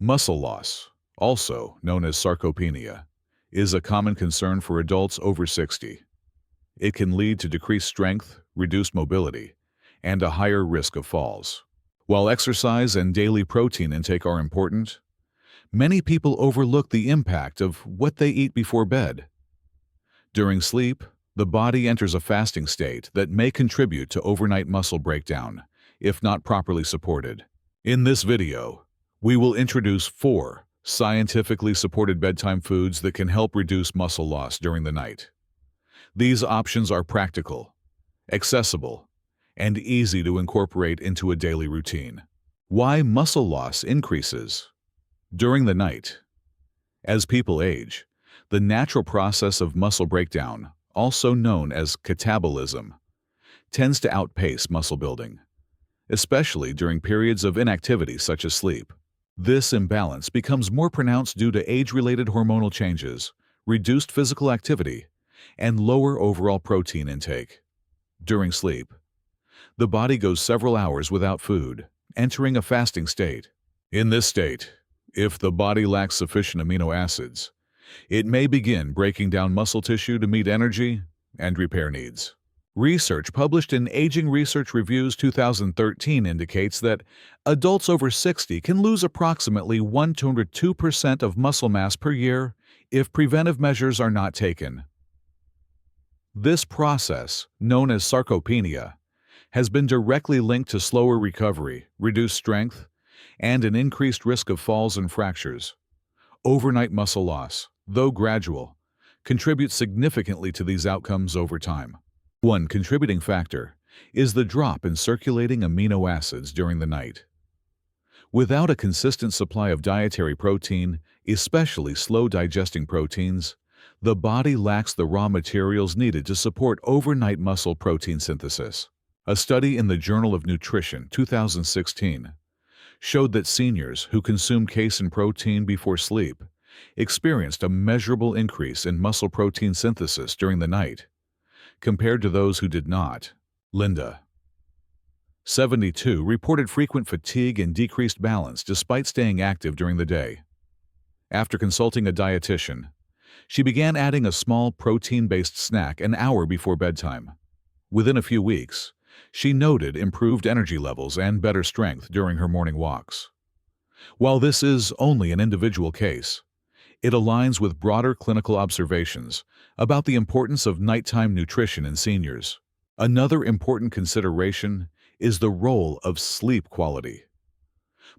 Muscle loss, also known as sarcopenia, is a common concern for adults over 60. It can lead to decreased strength, reduced mobility, and a higher risk of falls. While exercise and daily protein intake are important, many people overlook the impact of what they eat before bed. During sleep, the body enters a fasting state that may contribute to overnight muscle breakdown, if not properly supported. In this video, we will introduce 4 scientifically supported bedtime foods that can help reduce muscle loss during the night. These options are practical, accessible, and easy to incorporate into a daily routine. Why muscle loss increases during the night? As people age, the natural process of muscle breakdown, also known as catabolism, tends to outpace muscle building, especially during periods of inactivity such as sleep. This imbalance becomes more pronounced due to age-related hormonal changes, reduced physical activity, and lower overall protein intake. During sleep, the body goes several hours without food, entering a fasting state. In this state, if the body lacks sufficient amino acids, it may begin breaking down muscle tissue to meet energy and repair needs. Research published in Aging Research Reviews 2013 indicates that adults over 60 can lose approximately 1 to 2% of muscle mass per year if preventive measures are not taken. This process, known as sarcopenia, has been directly linked to slower recovery, reduced strength, and an increased risk of falls and fractures. Overnight muscle loss, though gradual, contributes significantly to these outcomes over time. One contributing factor is the drop in circulating amino acids during the night. Without a consistent supply of dietary protein, especially slow-digesting proteins, the body lacks the raw materials needed to support overnight muscle protein synthesis. A study in the Journal of Nutrition 2016 showed that seniors who consumed casein protein before sleep experienced a measurable increase in muscle protein synthesis during the night, compared to those who did not. Linda, 72, reported frequent fatigue and decreased balance despite staying active during the day. After consulting a dietitian, she began adding a small protein-based snack an hour before bedtime. Within a few weeks, she noted improved energy levels and better strength during her morning walks. While this is only an individual case, it aligns with broader clinical observations about the importance of nighttime nutrition in seniors. Another important consideration is the role of sleep quality.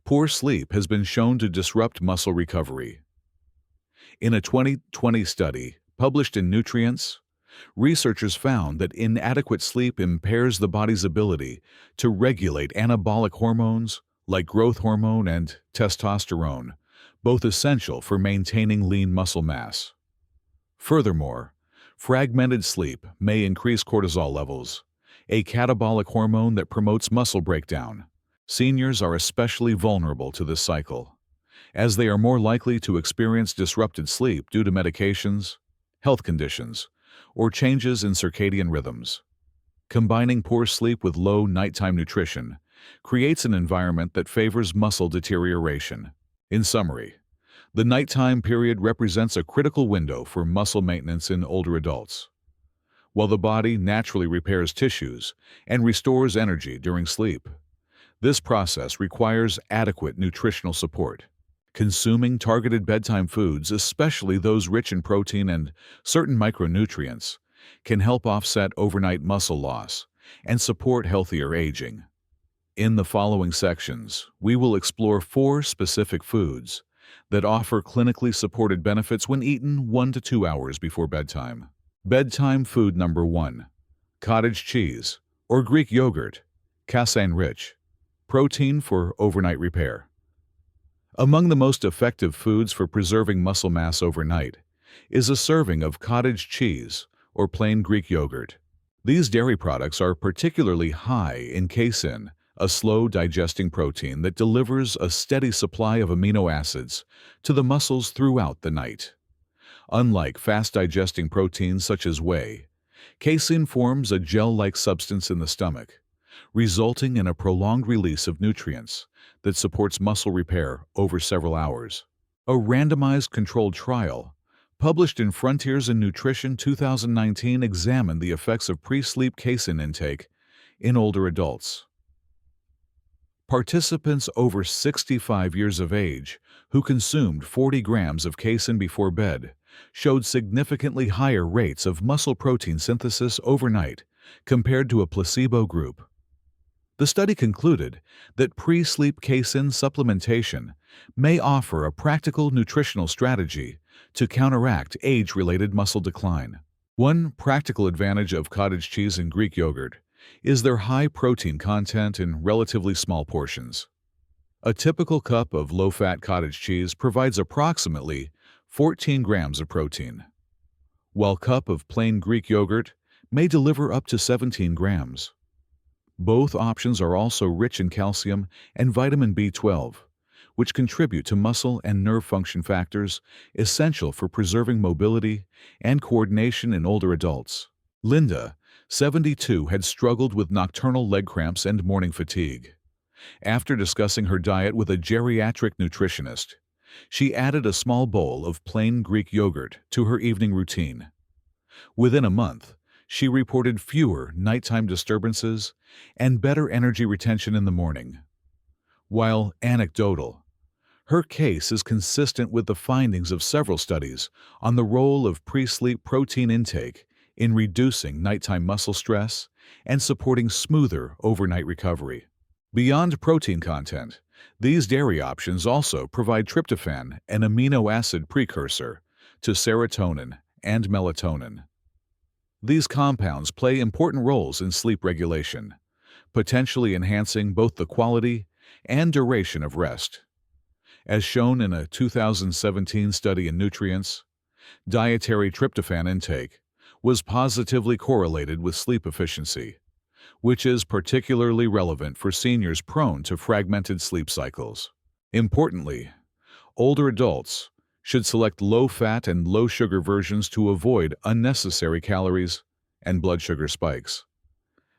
Poor sleep has been shown to disrupt muscle recovery. In a 2020 study published in Nutrients, researchers found that inadequate sleep impairs the body's ability to regulate anabolic hormones like growth hormone and testosterone, both essential for maintaining lean muscle mass. Furthermore, fragmented sleep may increase cortisol levels, a catabolic hormone that promotes muscle breakdown. Seniors are especially vulnerable to this cycle, as they are more likely to experience disrupted sleep due to medications, health conditions, or changes in circadian rhythms. Combining poor sleep with low nighttime nutrition creates an environment that favors muscle deterioration. In summary, the nighttime period represents a critical window for muscle maintenance in older adults. While the body naturally repairs tissues and restores energy during sleep, this process requires adequate nutritional support. Consuming targeted bedtime foods, especially those rich in protein and certain micronutrients, can help offset overnight muscle loss and support healthier aging. In the following sections, we will explore 4 specific foods that offer clinically supported benefits when eaten 1 to 2 hours before bedtime. Bedtime food number 1: cottage cheese, or Greek yogurt, casein-rich, protein for overnight repair. Among the most effective foods for preserving muscle mass overnight is a serving of cottage cheese or plain Greek yogurt. These dairy products are particularly high in casein, a slow-digesting protein that delivers a steady supply of amino acids to the muscles throughout the night. Unlike fast-digesting proteins such as whey, casein forms a gel-like substance in the stomach, resulting in a prolonged release of nutrients that supports muscle repair over several hours. A randomized controlled trial, published in Frontiers in Nutrition 2019, examined the effects of pre-sleep casein intake in older adults. Participants over 65 years of age who consumed 40 grams of casein before bed showed significantly higher rates of muscle protein synthesis overnight compared to a placebo group. The study concluded that pre-sleep casein supplementation may offer a practical nutritional strategy to counteract age-related muscle decline. One practical advantage of cottage cheese and Greek yogurt is their high protein content in relatively small portions. A typical cup of low-fat cottage cheese provides approximately 14 grams of protein, while a cup of plain Greek yogurt may deliver up to 17 grams. Both options are also rich in calcium and vitamin B12, which contribute to muscle and nerve function factors essential for preserving mobility and coordination in older adults. Linda, 72, had struggled with nocturnal leg cramps and morning fatigue. After discussing her diet with a geriatric nutritionist, she added a small bowl of plain Greek yogurt to her evening routine. Within a month, she reported fewer nighttime disturbances and better energy retention in the morning. While anecdotal, her case is consistent with the findings of several studies on the role of pre-sleep protein intake in reducing nighttime muscle stress and supporting smoother overnight recovery. Beyond protein content, these dairy options also provide tryptophan, an amino acid precursor to serotonin and melatonin. These compounds play important roles in sleep regulation, potentially enhancing both the quality and duration of rest. As shown in a 2017 study in Nutrients, dietary tryptophan intake was positively correlated with sleep efficiency, which is particularly relevant for seniors prone to fragmented sleep cycles. Importantly, older adults should select low-fat and low-sugar versions to avoid unnecessary calories and blood sugar spikes.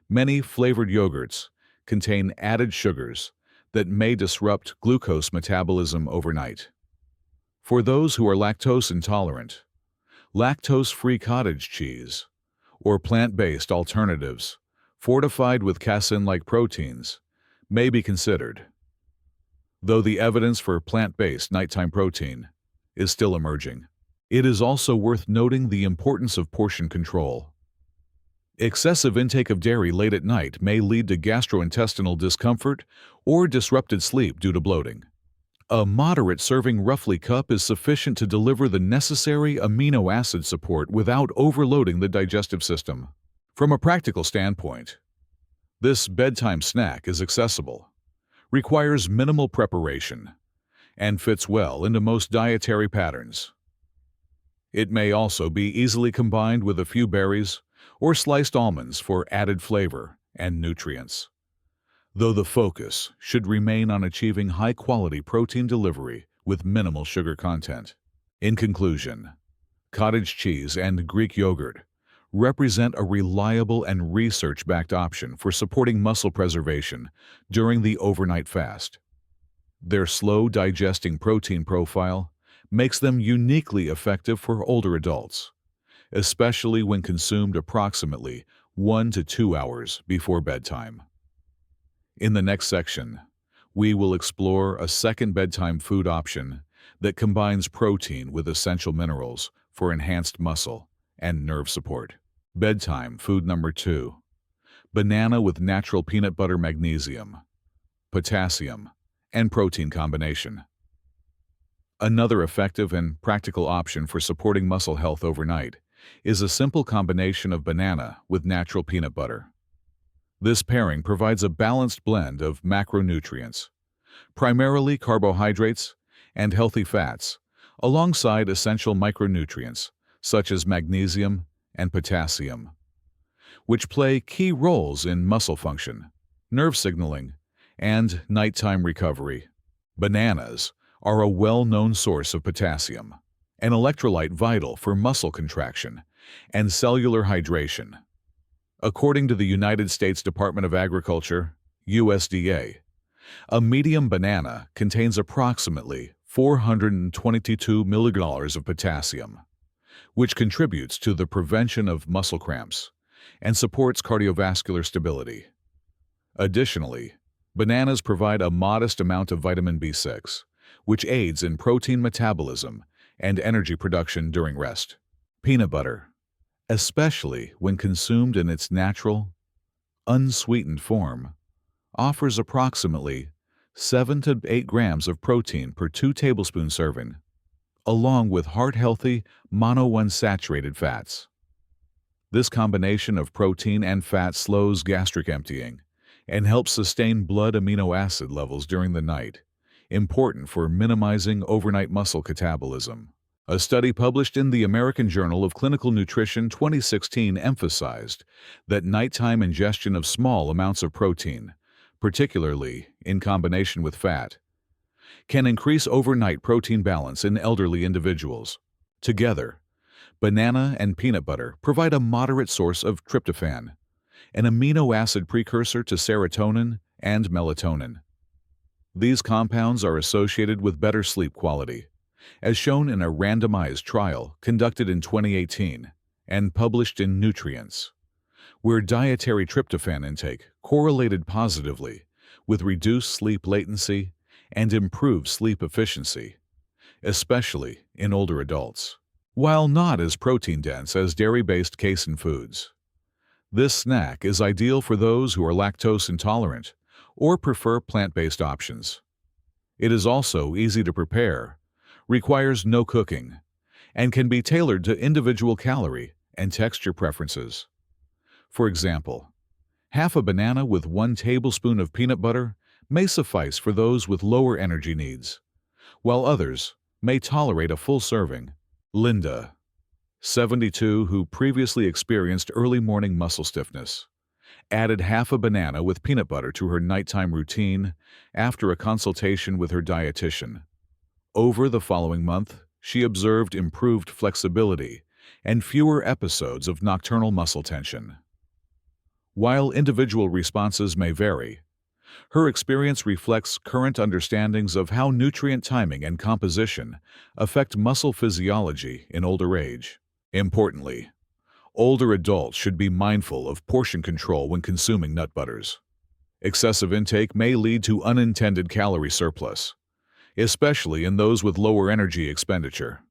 Many flavored yogurts contain added sugars that may disrupt glucose metabolism overnight. For those who are lactose intolerant, lactose-free cottage cheese or plant-based alternatives fortified with casein-like proteins may be considered, though the evidence for plant-based nighttime protein is still emerging. It is also worth noting the importance of portion control. Excessive intake of dairy late at night may lead to gastrointestinal discomfort or disrupted sleep due to bloating. A moderate serving roughly cup is sufficient to deliver the necessary amino acid support without overloading the digestive system. From a practical standpoint, this bedtime snack is accessible, requires minimal preparation, and fits well into most dietary patterns. It may also be easily combined with a few berries or sliced almonds for added flavor and nutrients, though the focus should remain on achieving high-quality protein delivery with minimal sugar content. In conclusion, cottage cheese and Greek yogurt represent a reliable and research-backed option for supporting muscle preservation during the overnight fast. Their slow-digesting protein profile makes them uniquely effective for older adults, especially when consumed approximately 1 to 2 hours before bedtime. In the next section, we will explore a second bedtime food option that combines protein with essential minerals for enhanced muscle and nerve support. Bedtime food number 2. Banana with natural peanut butter, magnesium, potassium, and protein combination. Another effective and practical option for supporting muscle health overnight is a simple combination of banana with natural peanut butter. This pairing provides a balanced blend of macronutrients, primarily carbohydrates and healthy fats, alongside essential micronutrients such as magnesium and potassium, which play key roles in muscle function, nerve signaling, and nighttime recovery. Bananas are a well-known source of potassium, an electrolyte vital for muscle contraction and cellular hydration. According to the United States Department of Agriculture, USDA, A medium banana contains approximately 422 milligrams of potassium, which contributes to the prevention of muscle cramps and supports cardiovascular stability. Additionally, bananas provide a modest amount of vitamin B6, which aids in protein metabolism and energy production during rest. Peanut butter, especially when consumed in its natural, unsweetened form, offers approximately 7 to 8 grams of protein per 2 tablespoon serving, along with heart-healthy monounsaturated fats. This combination of protein and fat slows gastric emptying and helps sustain blood amino acid levels during the night, important for minimizing overnight muscle catabolism. A study published in the American Journal of Clinical Nutrition 2016 emphasized that nighttime ingestion of small amounts of protein, particularly in combination with fat, can increase overnight protein balance in elderly individuals. Together, banana and peanut butter provide a moderate source of tryptophan, an amino acid precursor to serotonin and melatonin. These compounds are associated with better sleep quality, as shown in a randomized trial conducted in 2018 and published in Nutrients, where dietary tryptophan intake correlated positively with reduced sleep latency and improved sleep efficiency, especially in older adults. While not as protein-dense as dairy-based casein foods, this snack is ideal for those who are lactose intolerant or prefer plant-based options. It is also easy to prepare, requires no cooking, and can be tailored to individual calorie and texture preferences. For example, half a banana with 1 tablespoon of peanut butter may suffice for those with lower energy needs, while others may tolerate a full serving. Linda, 72, who previously experienced early morning muscle stiffness, added half a banana with peanut butter to her nighttime routine after a consultation with her dietitian. Over the following month, she observed improved flexibility and fewer episodes of nocturnal muscle tension. While individual responses may vary, her experience reflects current understandings of how nutrient timing and composition affect muscle physiology in older age. Importantly, older adults should be mindful of portion control when consuming nut butters. Excessive intake may lead to unintended calorie surplus, especially in those with lower energy expenditure.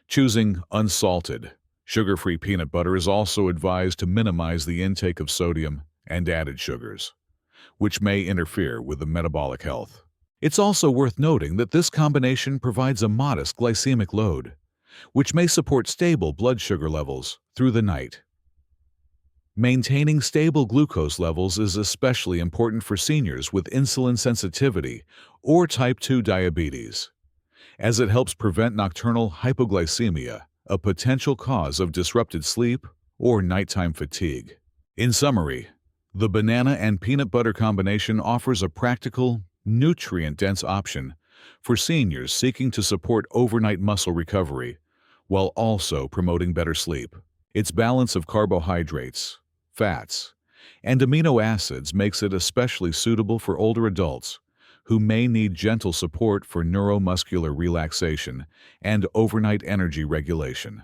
Choosing unsalted, sugar-free peanut butter is also advised to minimize the intake of sodium and added sugars, which may interfere with the metabolic health. It's also worth noting that this combination provides a modest glycemic load, which may support stable blood sugar levels through the night. Maintaining stable glucose levels is especially important for seniors with insulin sensitivity or type 2 diabetes, as it helps prevent nocturnal hypoglycemia, a potential cause of disrupted sleep or nighttime fatigue. In summary, the banana and peanut butter combination offers a practical, nutrient-dense option for seniors seeking to support overnight muscle recovery while also promoting better sleep. Its balance of carbohydrates, fats, and amino acids makes it especially suitable for older adults who may need gentle support for neuromuscular relaxation and overnight energy regulation.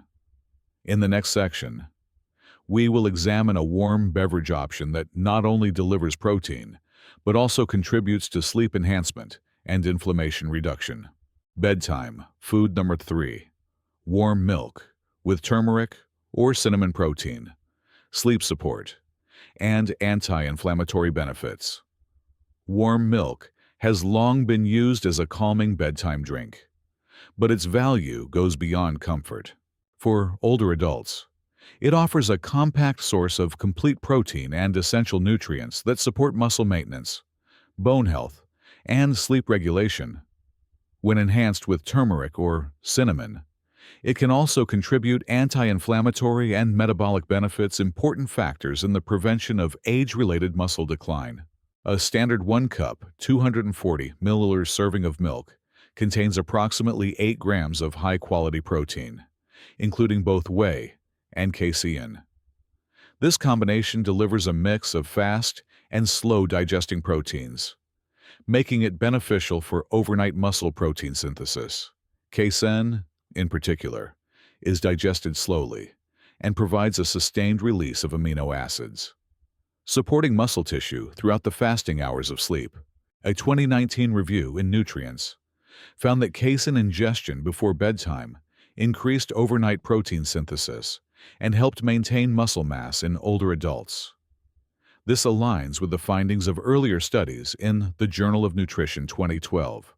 In the next section, we will examine a warm beverage option that not only delivers protein, but also contributes to sleep enhancement and inflammation reduction. Bedtime, food number 3. Warm milk with turmeric or cinnamon protein, sleep support, and anti-inflammatory benefits. Warm milk has long been used as a calming bedtime drink, but its value goes beyond comfort. For older adults, it offers a compact source of complete protein and essential nutrients that support muscle maintenance, bone health, and sleep regulation. When enhanced with turmeric or cinnamon, it can also contribute anti-inflammatory and metabolic benefits, important factors in the prevention of age-related muscle decline. A standard 1 cup, 240 milliliters serving of milk contains approximately 8 grams of high-quality protein, including both whey and casein. This combination delivers a mix of fast and slow-digesting proteins, making it beneficial for overnight muscle protein synthesis. Casein, in particular, is digested slowly and provides a sustained release of amino acids, supporting muscle tissue throughout the fasting hours of sleep. A 2019 review in Nutrients found that casein ingestion before bedtime increased overnight protein synthesis and helped maintain muscle mass in older adults. This aligns with the findings of earlier studies in the Journal of Nutrition 2012,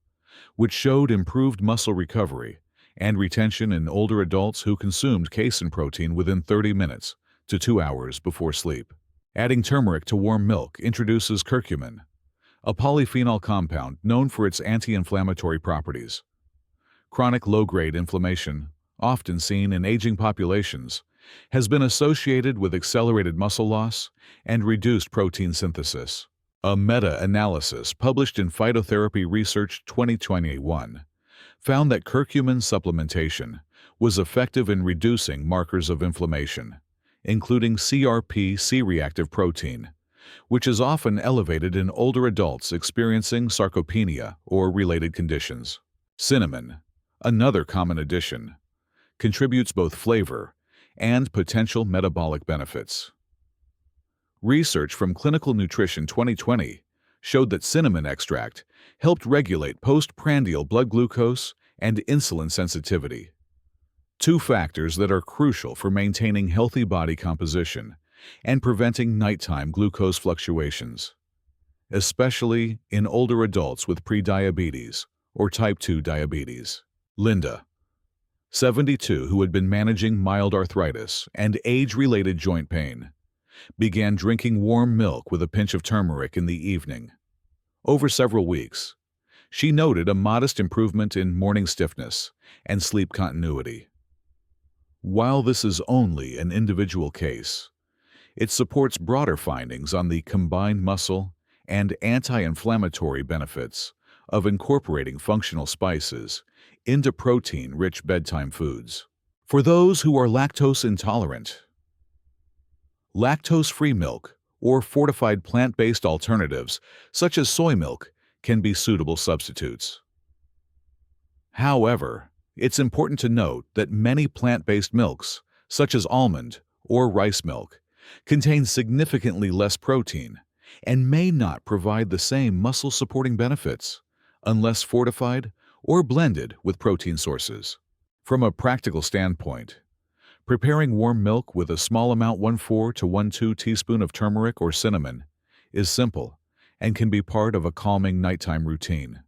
which showed improved muscle recovery and retention in older adults who consumed casein protein within 30 minutes to 2 hours before sleep. Adding turmeric to warm milk introduces curcumin, a polyphenol compound known for its anti-inflammatory properties. Chronic low-grade inflammation, often seen in aging populations, has been associated with accelerated muscle loss and reduced protein synthesis. A meta-analysis published in Phytotherapy Research 2021 found that curcumin supplementation was effective in reducing markers of inflammation, including CRP C-reactive protein, which is often elevated in older adults experiencing sarcopenia or related conditions. Cinnamon, another common addition, contributes both flavor and potential metabolic benefits. Research from Clinical Nutrition 2020 showed that cinnamon extract helped regulate postprandial blood glucose and insulin sensitivity, two factors that are crucial for maintaining healthy body composition and preventing nighttime glucose fluctuations, especially in older adults with prediabetes or type 2 diabetes. Linda, 72, who had been managing mild arthritis and age-related joint pain, began drinking warm milk with a pinch of turmeric in the evening. Over several weeks, she noted a modest improvement in morning stiffness and sleep continuity. While this is only an individual case, it supports broader findings on the combined muscle and anti-inflammatory benefits of incorporating functional spices into protein-rich bedtime foods. For those who are lactose intolerant, lactose-free milk or fortified plant-based alternatives such as soy milk can be suitable substitutes. However, it's important to note that many plant-based milks, such as almond or rice milk, contain significantly less protein and may not provide the same muscle-supporting benefits unless fortified or blended with protein sources. From a practical standpoint, preparing warm milk with a small amount 1/4 to 1/2 teaspoon of turmeric or cinnamon is simple and can be part of a calming nighttime routine.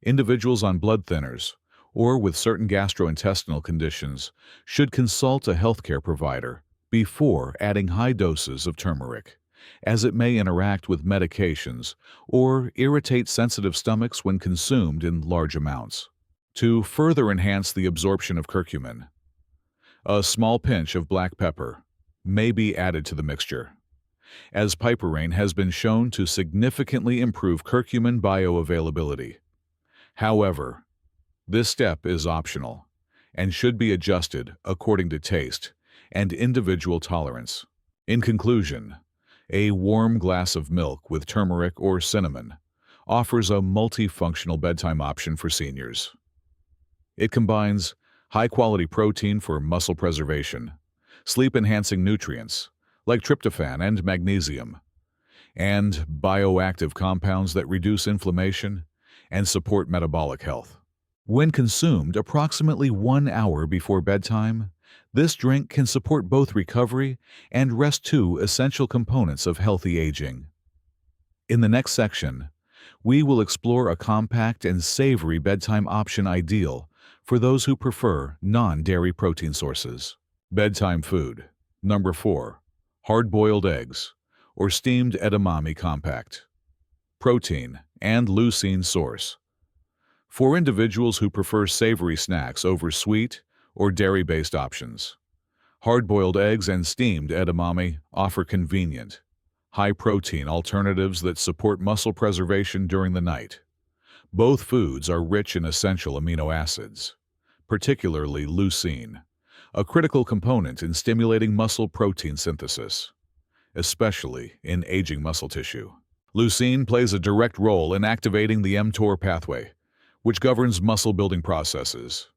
Individuals on blood thinners or with certain gastrointestinal conditions should consult a healthcare provider before adding high doses of turmeric, as it may interact with medications or irritate sensitive stomachs when consumed in large amounts. To further enhance the absorption of curcumin, a small pinch of black pepper may be added to the mixture, as piperine has been shown to significantly improve curcumin bioavailability. However, this step is optional and should be adjusted according to taste and individual tolerance. In conclusion, a warm glass of milk with turmeric or cinnamon offers a multifunctional bedtime option for seniors. It combines high-quality protein for muscle preservation, sleep-enhancing nutrients like tryptophan and magnesium, and bioactive compounds that reduce inflammation and support metabolic health. When consumed approximately 1 hour before bedtime, this drink can support both recovery and rest, two essential components of healthy aging. In the next section, we will explore a compact and savory bedtime option ideal for those who prefer non-dairy protein sources. Bedtime food. Number 4. Hard-boiled eggs, or steamed edamame compact. Protein and leucine source. For individuals who prefer savory snacks over sweet or dairy-based options, hard-boiled eggs and steamed edamame offer convenient, high-protein alternatives that support muscle preservation during the night. Both foods are rich in essential amino acids, particularly leucine, a critical component in stimulating muscle protein synthesis, especially in aging muscle tissue. Leucine plays a direct role in activating the mTOR pathway, which governs muscle-building processes.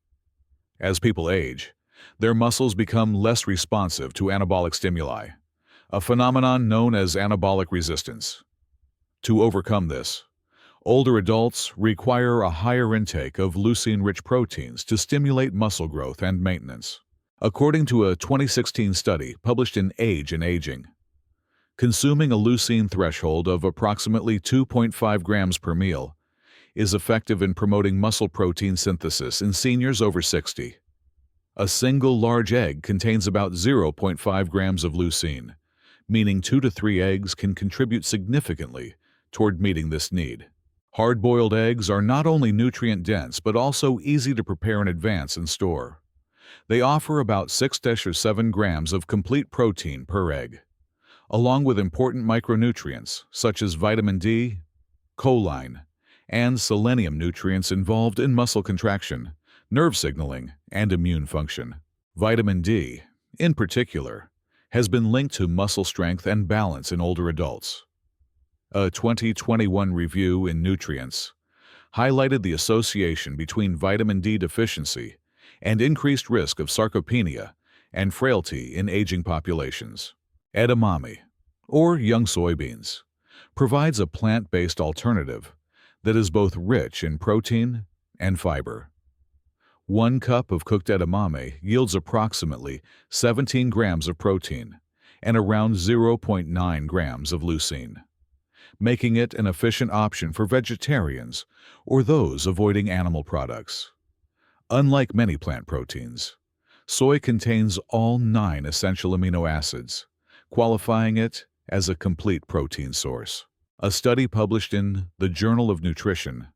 As people age, their muscles become less responsive to anabolic stimuli, a phenomenon known as anabolic resistance. To overcome this, older adults require a higher intake of leucine-rich proteins to stimulate muscle growth and maintenance. According to a 2016 study published in Age and Aging, consuming a leucine threshold of approximately 2.5 grams per meal is effective in promoting muscle protein synthesis in seniors over 60. A single large egg contains about 0.5 grams of leucine, meaning 2 to 3 eggs can contribute significantly toward meeting this need. Hard-boiled eggs are not only nutrient-dense but also easy to prepare in advance and store. They offer about 6 or 7 grams of complete protein per egg, along with important micronutrients such as vitamin D, choline, and selenium nutrients involved in muscle contraction, nerve signaling, and immune function. Vitamin D, in particular, has been linked to muscle strength and balance in older adults. A 2021 review in Nutrients highlighted the association between vitamin D deficiency and increased risk of sarcopenia and frailty in aging populations. Edamame, or young soybeans, provides a plant-based alternative that is both rich in protein and fiber. 1 cup of cooked edamame yields approximately 17 grams of protein and around 0.9 grams of leucine, making it an efficient option for vegetarians or those avoiding animal products. Unlike many plant proteins, soy contains all 9 essential amino acids, qualifying it as a complete protein source. A study published in the Journal of Nutrition,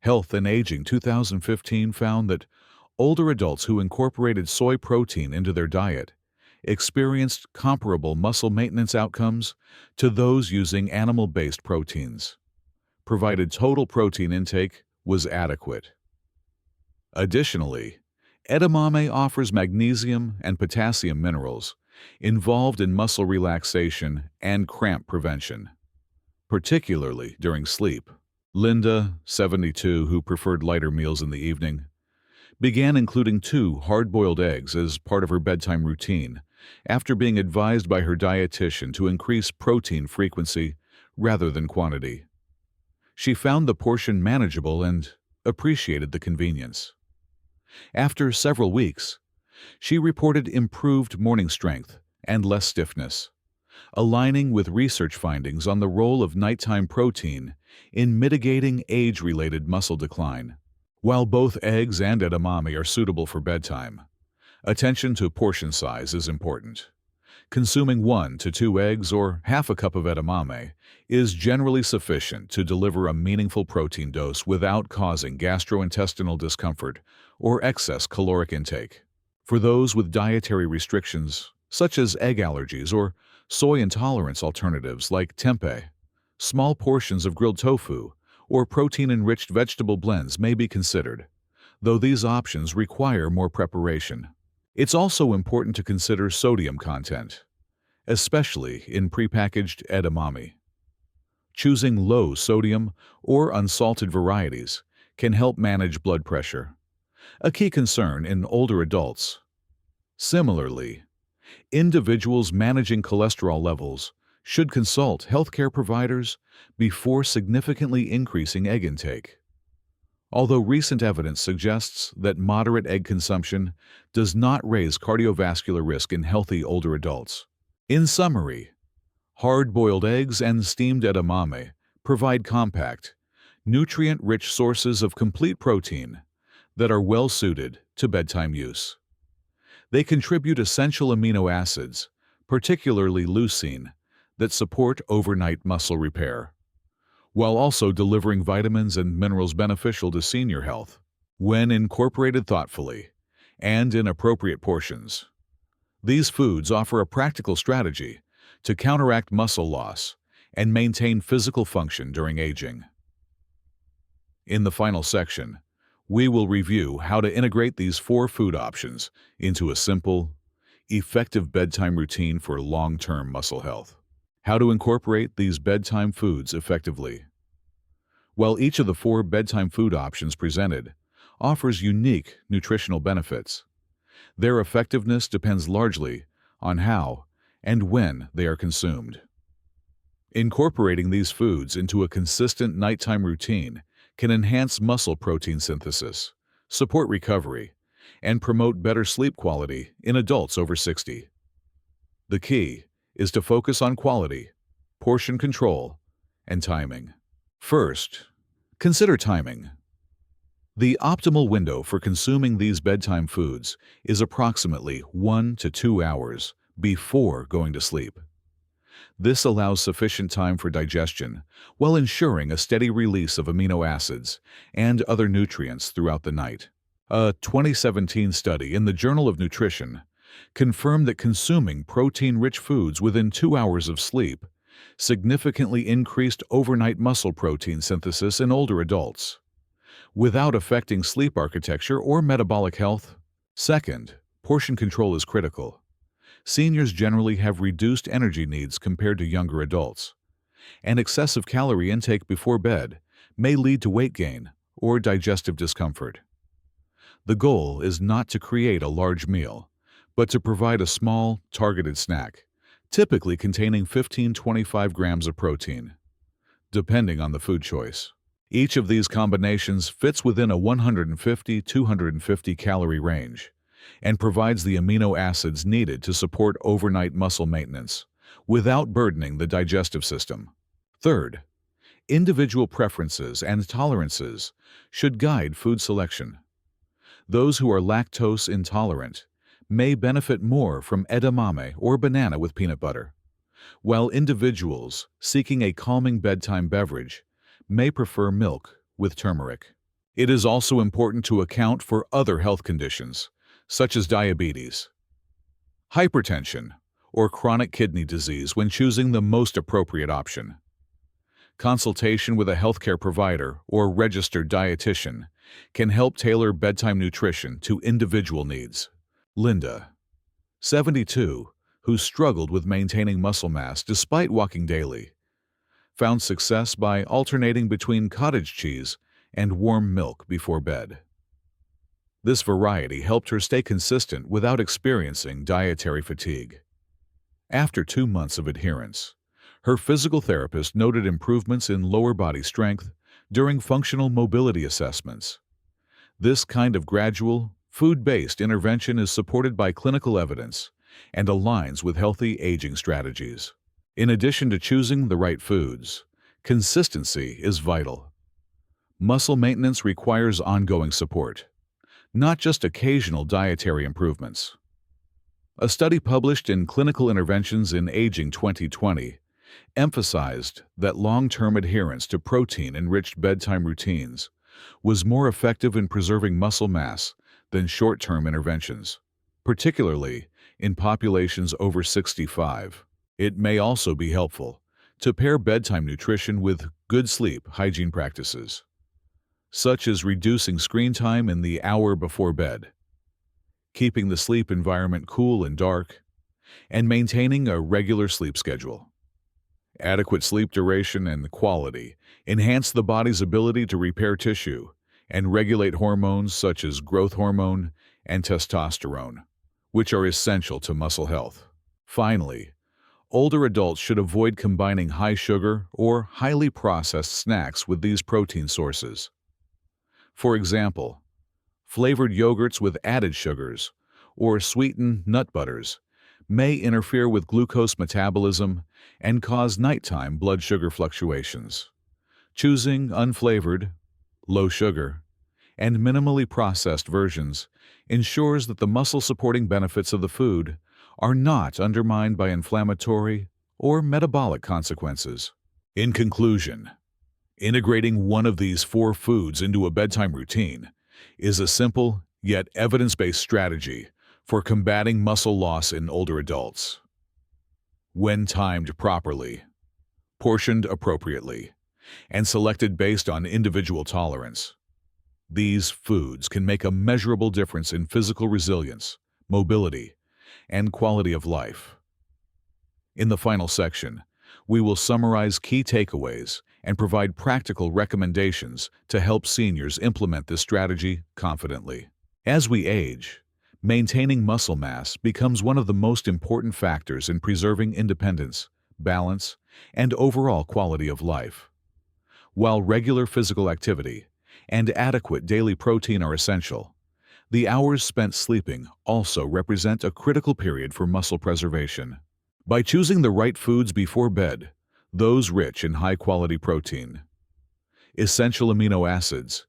Health and Aging 2015 found that older adults who incorporated soy protein into their diet experienced comparable muscle maintenance outcomes to those using animal-based proteins, provided total protein intake was adequate. Additionally, edamame offers magnesium and potassium minerals involved in muscle relaxation and cramp prevention, particularly during sleep. Linda, 72, who preferred lighter meals in the evening, began including 2 hard-boiled eggs as part of her bedtime routine after being advised by her dietitian to increase protein frequency rather than quantity. She found the portion manageable and appreciated the convenience. After several weeks, she reported improved morning strength and less stiffness, aligning with research findings on the role of nighttime protein in mitigating age-related muscle decline. While both eggs and edamame are suitable for bedtime, attention to portion size is important. Consuming 1 to 2 eggs or half a cup of edamame is generally sufficient to deliver a meaningful protein dose without causing gastrointestinal discomfort or excess caloric intake. For those with dietary restrictions, such as egg allergies or soy intolerance alternatives like tempeh, small portions of grilled tofu or protein-enriched vegetable blends may be considered, though these options require more preparation. It's also important to consider sodium content, especially in prepackaged edamame. Choosing low sodium or unsalted varieties can help manage blood pressure, a key concern in older adults. Similarly, individuals managing cholesterol levels should consult healthcare providers before significantly increasing egg intake. Although recent evidence suggests that moderate egg consumption does not raise cardiovascular risk in healthy older adults. In summary, hard-boiled eggs and steamed edamame provide compact, nutrient-rich sources of complete protein that are well-suited to bedtime use. They contribute essential amino acids, particularly leucine, that support overnight muscle repair, while also delivering vitamins and minerals beneficial to senior health. When incorporated thoughtfully and in appropriate portions, these foods offer a practical strategy to counteract muscle loss and maintain physical function during aging. In the final section, we will review how to integrate these 4 food options into a simple, effective bedtime routine for long-term muscle health. How to incorporate these bedtime foods effectively. While each of the 4 bedtime food options presented offers unique nutritional benefits, their effectiveness depends largely on how and when they are consumed. Incorporating these foods into a consistent nighttime routine can enhance muscle protein synthesis, support recovery, and promote better sleep quality in adults over 60. The key is to focus on quality, portion control, and timing. First, consider timing. The optimal window for consuming these bedtime foods is approximately 1 to 2 hours before going to sleep. This allows sufficient time for digestion while ensuring a steady release of amino acids and other nutrients throughout the night. A 2017 study in the Journal of Nutrition confirmed that consuming protein-rich foods within 2 hours of sleep significantly increased overnight muscle protein synthesis in older adults, without affecting sleep architecture or metabolic health. Second, portion control is critical. Seniors generally have reduced energy needs compared to younger adults, and excessive calorie intake before bed may lead to weight gain or digestive discomfort. The goal is not to create a large meal, but to provide a small, targeted snack, typically containing 15-25 grams of protein, depending on the food choice. Each of these combinations fits within a 150-250 calorie range and provides the amino acids needed to support overnight muscle maintenance without burdening the digestive system. Third, individual preferences and tolerances should guide food selection. Those who are lactose intolerant may benefit more from edamame or banana with peanut butter, while individuals seeking a calming bedtime beverage may prefer milk with turmeric. It is also important to account for other health conditions, such as diabetes, hypertension, or chronic kidney disease when choosing the most appropriate option. Consultation with a healthcare provider or registered dietitian can help tailor bedtime nutrition to individual needs. Linda, 72, who struggled with maintaining muscle mass despite walking daily, found success by alternating between cottage cheese and warm milk before bed. This variety helped her stay consistent without experiencing dietary fatigue. After 2 months of adherence, her physical therapist noted improvements in lower body strength during functional mobility assessments. This kind of gradual, food-based intervention is supported by clinical evidence and aligns with healthy aging strategies. In addition to choosing the right foods, consistency is vital. Muscle maintenance requires ongoing support, not just occasional dietary improvements. A study published in Clinical Interventions in Aging 2020 emphasized that long-term adherence to protein-enriched bedtime routines was more effective in preserving muscle mass than short-term interventions, particularly in populations over 65. It may also be helpful to pair bedtime nutrition with good sleep hygiene practices, such as reducing screen time in the hour before bed, keeping the sleep environment cool and dark, and maintaining a regular sleep schedule. Adequate sleep duration and quality enhance the body's ability to repair tissue and regulate hormones such as growth hormone and testosterone, which are essential to muscle health. Finally, older adults should avoid combining high sugar or highly processed snacks with these protein sources. For example, flavored yogurts with added sugars or sweetened nut butters may interfere with glucose metabolism and cause nighttime blood sugar fluctuations. Choosing unflavored, low sugar, and minimally processed versions ensures that the muscle-supporting benefits of the food are not undermined by inflammatory or metabolic consequences. In conclusion, integrating one of these 4 foods into a bedtime routine is a simple yet evidence-based strategy for combating muscle loss in older adults. When timed properly, portioned appropriately, and selected based on individual tolerance, these foods can make a measurable difference in physical resilience, mobility, and quality of life. In the final section, We will summarize key takeaways and provide practical recommendations to help seniors implement this strategy confidently. As we age, maintaining muscle mass becomes one of the most important factors in preserving independence, balance, and overall quality of life. While regular physical activity and adequate daily protein are essential, the hours spent sleeping also represent a critical period for muscle preservation. By choosing the right foods before bed, those rich in high-quality protein, essential amino acids,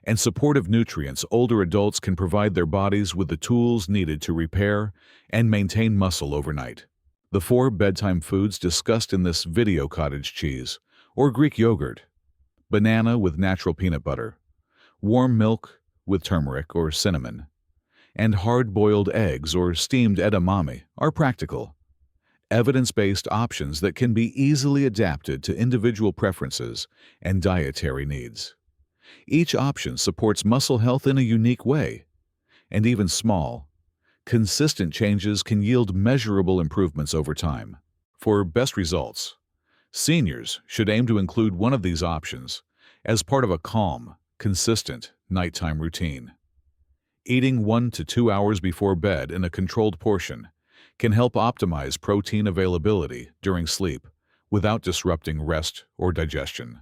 and supportive nutrients, older adults can provide their bodies with the tools needed to repair and maintain muscle overnight. The 4 bedtime foods discussed in this video: cottage cheese or Greek yogurt, banana with natural peanut butter, warm milk with turmeric or cinnamon, and hard-boiled eggs or steamed edamame are practical, evidence-based options that can be easily adapted to individual preferences and dietary needs. Each option supports muscle health in a unique way, and even small, consistent changes can yield measurable improvements over time. For best results, seniors should aim to include one of these options as part of a calm, consistent nighttime routine. Eating 1 to 2 hours before bed in a controlled portion can help optimize protein availability during sleep without disrupting rest or digestion.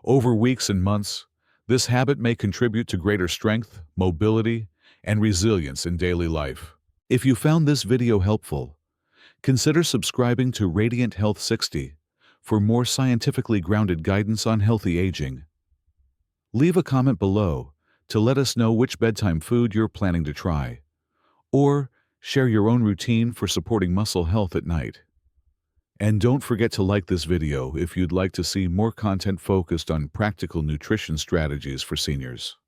Over weeks and months, this habit may contribute to greater strength, mobility, and resilience in daily life. If you found this video helpful, consider subscribing to Radiant Health 60 for more scientifically grounded guidance on healthy aging. Leave a comment below to let us know which bedtime food you're planning to try, or share your own routine for supporting muscle health at night. And don't forget to like this video if you'd like to see more content focused on practical nutrition strategies for seniors.